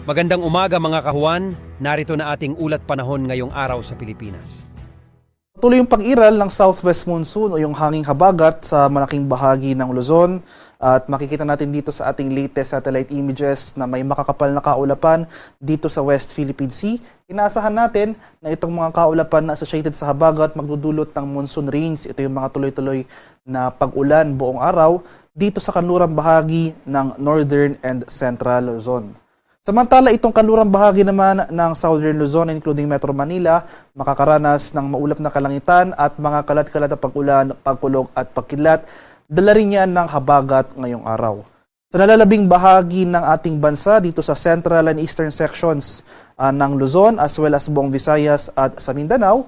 Magandang umaga mga kahuan, narito na ating ulat panahon ngayong araw sa Pilipinas. Tuloy yung pag-iral ng southwest monsoon o yung hanging habagat sa malaking bahagi ng Luzon at makikita natin dito sa ating latest satellite images na may makakapal na kaulapan dito sa West Philippine Sea. Inaasahan natin na itong mga kaulapan na associated sa habagat magdudulot ng monsoon rains. Ito yung mga tuloy-tuloy na pag-ulan buong araw dito sa kanlurang bahagi ng northern and central Luzon. Samantala, itong kanlurang bahagi naman ng Southern Luzon, including Metro Manila, makakaranas ng maulap na kalangitan at mga kalat-kalat na pag-ulan, pagkulog at pagkidlat. Dala rin yan ng habagat ngayong araw. Sa nalalabing bahagi ng ating bansa, dito sa central and eastern sections ng Luzon, as well as buong Visayas at sa Mindanao,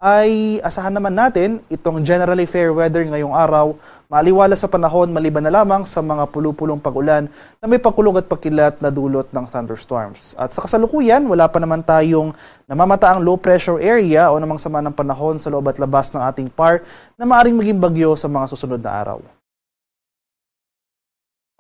ay asahan naman natin itong generally fair weather ngayong araw, maaliwala sa panahon maliban na lamang sa mga pulupulong pag-ulan na may pagkulog at pagkilat na dulot ng thunderstorms. At sa kasalukuyan, wala pa naman tayong namamataang low pressure area o namang sama ng panahon sa loob at labas ng ating PAR na maaaring maging bagyo sa mga susunod na araw.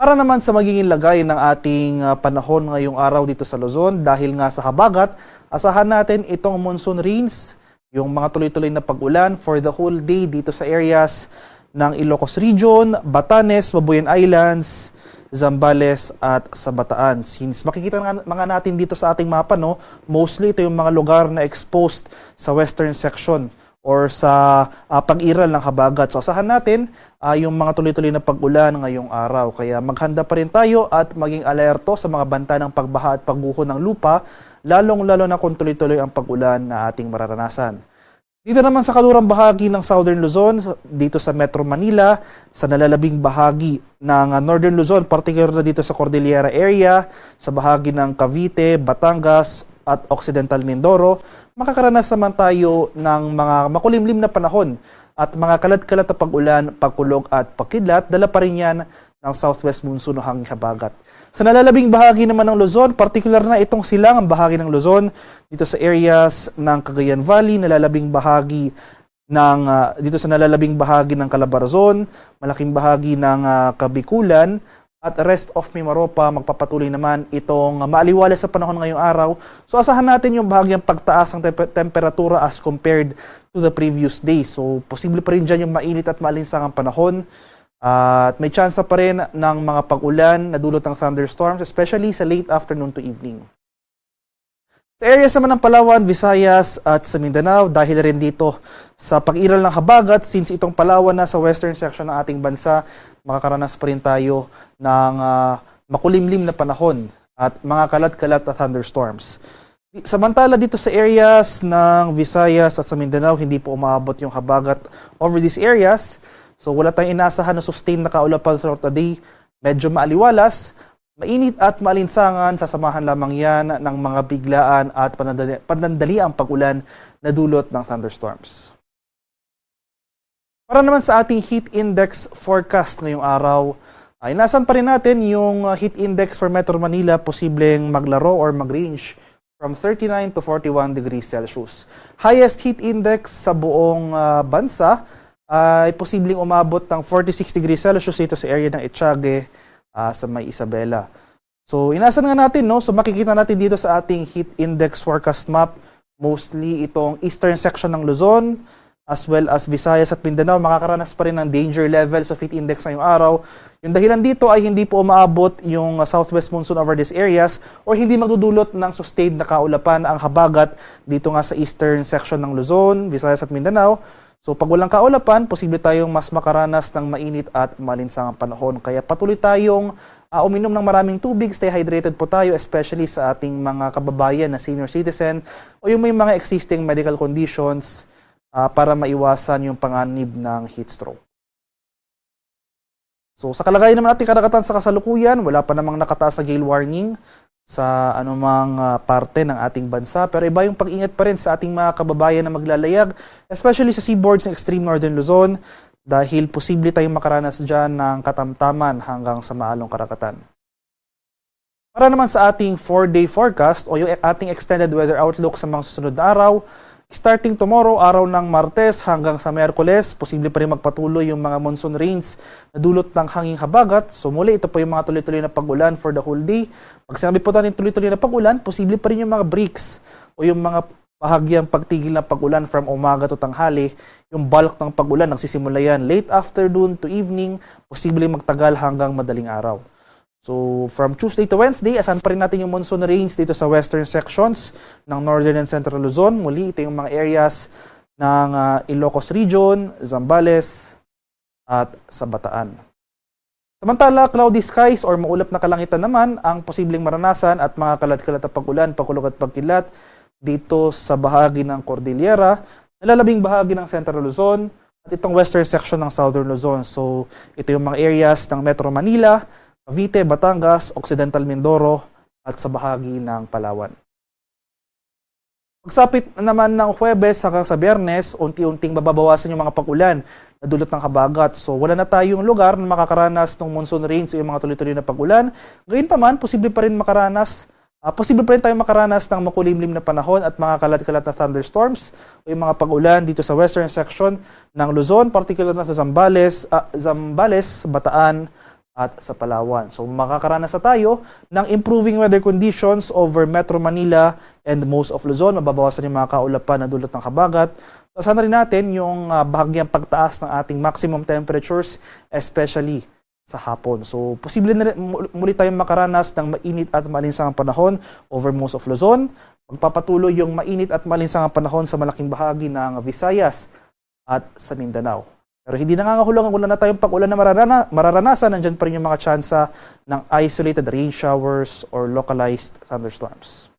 Para naman sa magiging lagay ng ating panahon ngayong araw dito sa Luzon, dahil nga sa habagat, asahan natin itong monsoon rains, yung mga tuloy-tuloy na pag-ulan for the whole day dito sa areas ng Ilocos Region, Batanes, Babuyan Islands, Zambales at sa Bataan. Since makikita mga natin dito sa ating mapa, no, mostly ito yung mga lugar na exposed sa western section or sa pag-iral ng habagat. So asahan natin yung mga tuloy-tuloy na pag-ulan ngayong araw. Kaya maghanda pa rin tayo at maging alerto sa mga banta ng pagbaha at pagguho ng lupa, lalong-lalo na kung tuloy-tuloy ang pag-ulan na ating mararanasan. Dito naman sa kanlurang bahagi ng Southern Luzon, dito sa Metro Manila, sa nalalabing bahagi ng Northern Luzon, particular na dito sa Cordillera area, sa bahagi ng Cavite, Batangas at Occidental Mindoro, makakaranas naman tayo ng mga makulimlim na panahon at mga kalat-kalat na pag-ulan, pagkulog at pagkidlat, dala pa rin yan ng southwest monsoon o hanging habagat. Sa nalalabing bahagi naman ng Luzon, particular na itong silangang bahagi ng Luzon, dito sa areas ng Cagayan Valley, nalalabing bahagi ng dito sa nalalabing bahagi ng Calabarzon, malaking bahagi ng Kabikulan, at rest of Mimaropa, magpapatuloy naman itong maaliwala sa panahon ngayong araw. So asahan natin yung bahagyang pagtaas ng temperatura as compared to the previous day. So posible pa rin dyan yung mainit at maalinsangang panahon. At may tsansa pa rin ng mga pag-ulan na dulot ng thunderstorms, especially sa late afternoon to evening. Sa areas naman ng Palawan, Visayas at sa Mindanao, dahil rin dito sa pag-iral ng habagat, since itong Palawan na sa western section ng ating bansa, makakaranas pa rin tayo ng makulimlim na panahon at mga kalat-kalat na thunderstorms. Samantala dito sa areas ng Visayas at sa Mindanao, hindi po umabot yung habagat over these areas. So wala tayong inaasahan na sustained na kaulapan throughout the day. Medyo maaliwalas, mainit at maalinsangan, sasamahan lamang yan ng mga biglaan at panandaliang pag-ulan na dulot ng thunderstorms. Para naman sa ating heat index forecast ngayong araw, inaasahan pa rin natin yung heat index for Metro Manila posibleng maglaro or mag-range from 39 to 41 degrees Celsius. Highest heat index sa buong bansa ay posibleng umabot ng 46 degrees Celsius dito sa area ng Etiague sa May Isabela. So, inasan nga natin, no? So, makikita natin dito sa ating heat index forecast map, mostly itong eastern section ng Luzon, as well as Visayas at Mindanao, makakaranas pa rin ng danger levels of heat index ngayong araw. Yung dahilan dito ay hindi po umaabot yung southwest monsoon over these areas or hindi magdudulot ng sustained na kaulapan ang habagat dito nga sa eastern section ng Luzon, Visayas at Mindanao. So pag walang kaulapan, posible tayong mas makaranas ng mainit at malinsangang panahon. Kaya patuloy tayong uminom ng maraming tubig, stay hydrated po tayo, especially sa ating mga kababayan na senior citizen o yung may mga existing medical conditions para maiwasan yung panganib ng heat stroke. So sa kalagayan naman natin karagatan sa kasalukuyan, wala pa namang nakataas na gale warning sa anumang parte ng ating bansa. Pero iba yung pag-ingat pa rin sa ating mga kababayan na maglalayag, especially sa seaboards ng extreme northern Luzon, dahil posible tayong makaranas dyan ng katamtaman hanggang sa maalong karagatan. Para naman sa ating 4-day forecast o yung ating extended weather outlook sa mga susunod na araw, Starting tomorrow, araw ng Martes hanggang sa Miyerkules, posible pa rin magpatuloy yung mga monsoon rains na dulot ng hanging habagat. So muli, ito po yung mga tuloy-tuloy na pag-ulan for the whole day. Pag sinabi po natin tuloy-tuloy na pag-ulan, posible pa rin yung mga breaks o yung mga bahagyang pagtigil ng pag-ulan from umaga to tanghali. Yung bulk ng pag-ulan, nagsisimula yan late afternoon to evening, posible magtagal hanggang madaling araw. So, from Tuesday to Wednesday, asan pa rin natin yung monsoon rains dito sa western sections ng Northern and Central Luzon. Muli, ito yung mga areas ng Ilocos Region, Zambales, at sa Bataan. Samantala, cloudy skies or maulap na kalangitan naman ang posibleng maranasan at mga kalat-kalat na pag-ulan, pagkulog at pagkilat dito sa bahagi ng Cordillera, nalalabing bahagi ng Central Luzon, at itong western section ng Southern Luzon. So, ito yung mga areas ng Metro Manila, Cavite, Batangas, Occidental Mindoro, at sa bahagi ng Palawan. Pagsapit naman ng Huwebes hanggang sa Biyernes, unti-unting mababawasan yung mga pag-ulan na dulot ng habagat. So wala na tayong lugar na makakaranas ng monsoon rains o yung mga tuloy-tuloy na pag-ulan. Ngayon pa man, posible pa rin tayong makaranas ng makulimlim na panahon at mga kalat-kalat na thunderstorms o yung mga pag-ulan dito sa western section ng Luzon, particular na sa Zambales, Bataan, at sa Palawan. So makakaranas na tayo ng improving weather conditions over Metro Manila and most of Luzon. Mababawasan yung mga kaulapan na dulot ng habagat. Sana rin natin yung bahagyang pagtaas ng ating maximum temperatures, especially sa hapon. So posible na rin muli tayong makaranas ng mainit at malinsangang panahon over most of Luzon. Magpapatuloy yung mainit at malinsangang panahon sa malaking bahagi ng Visayas at sa Mindanao. Pero hindi nangangahulugan kung wala na tayong pag-ulan na mararanasan, nandyan pa rin yung mga tsansa ng isolated rain showers or localized thunderstorms.